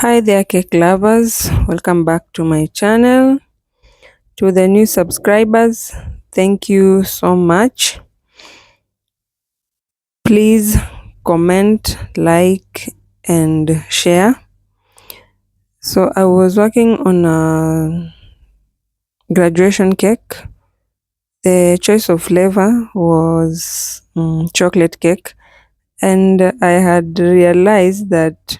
Hi there, cake lovers. Welcome back to my channel. To the new subscribers, thank you so much. Please comment, like, and share. So, I was working on a graduation cake. The choice of flavor was chocolate cake, and I had realized that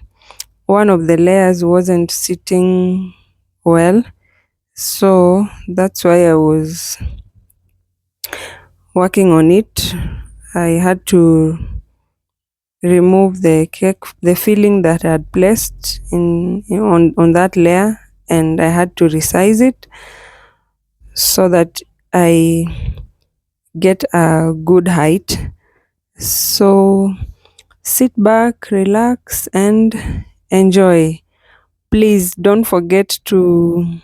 one of the layers wasn't sitting well. So that's why I was working on it. I had to remove the cake, the filling that I had placed on that layer, and I had to resize it so that I get a good height. So sit back, relax, and enjoy. Please don't forget to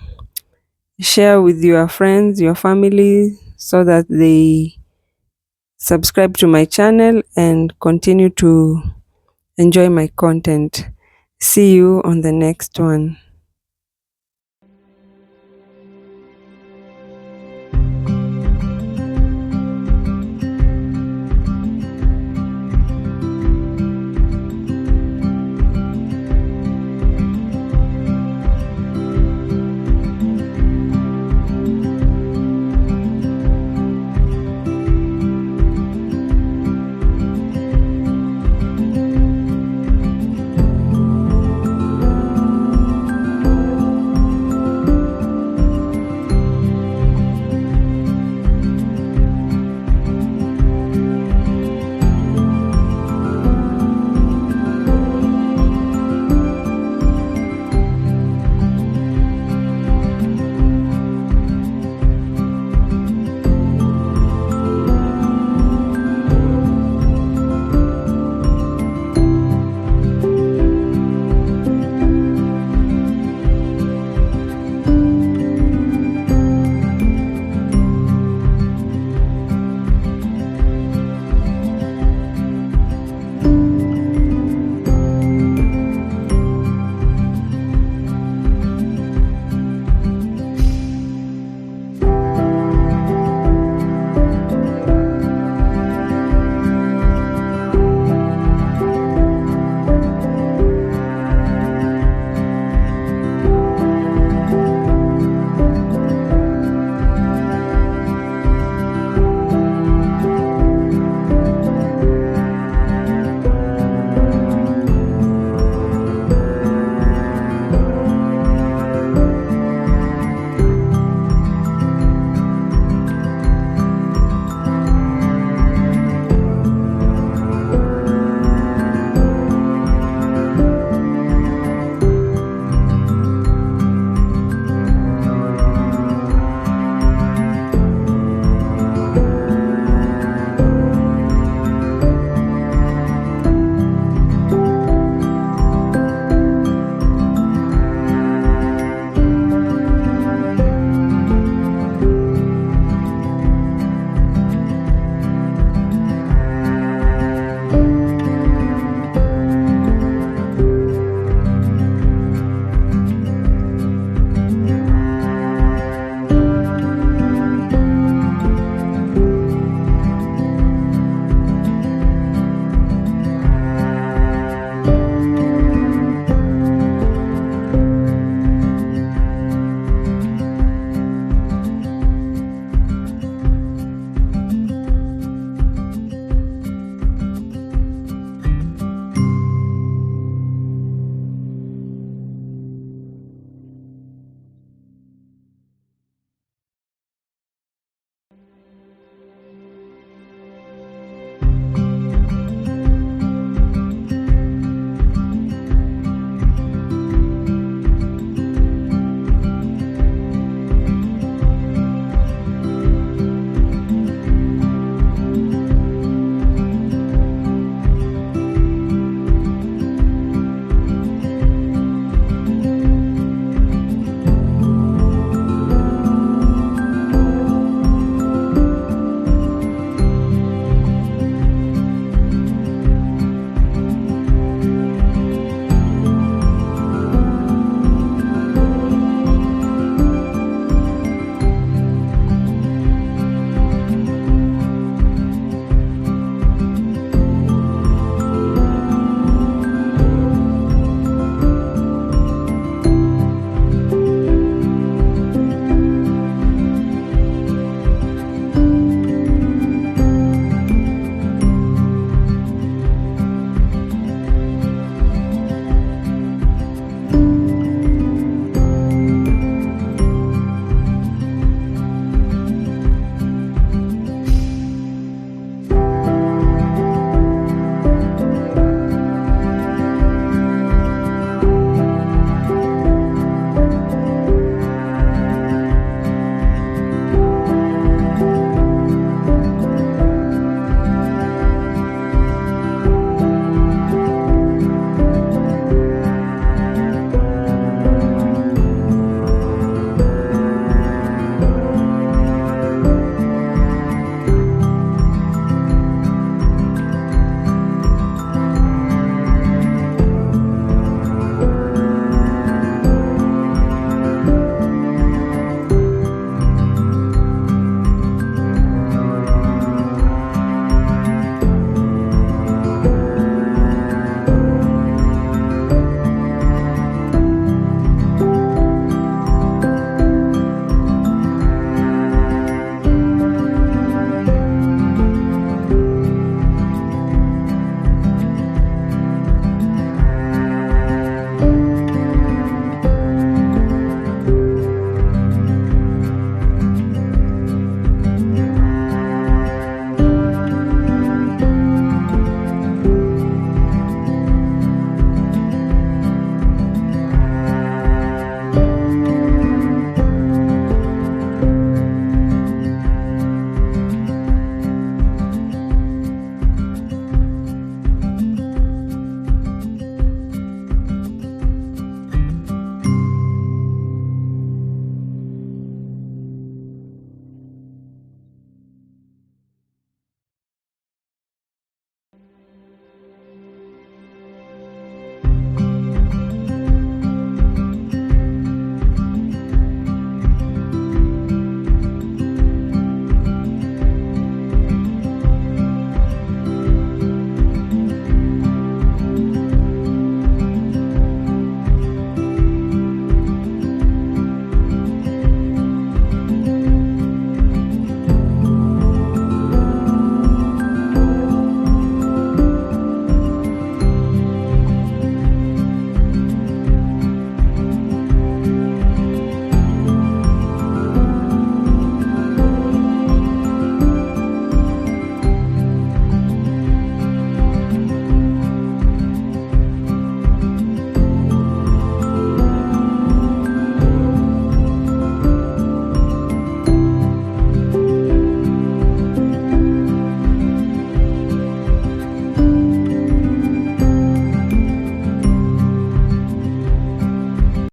share with your friends, your family, so that they subscribe to my channel and continue to enjoy my content. See you on the next one.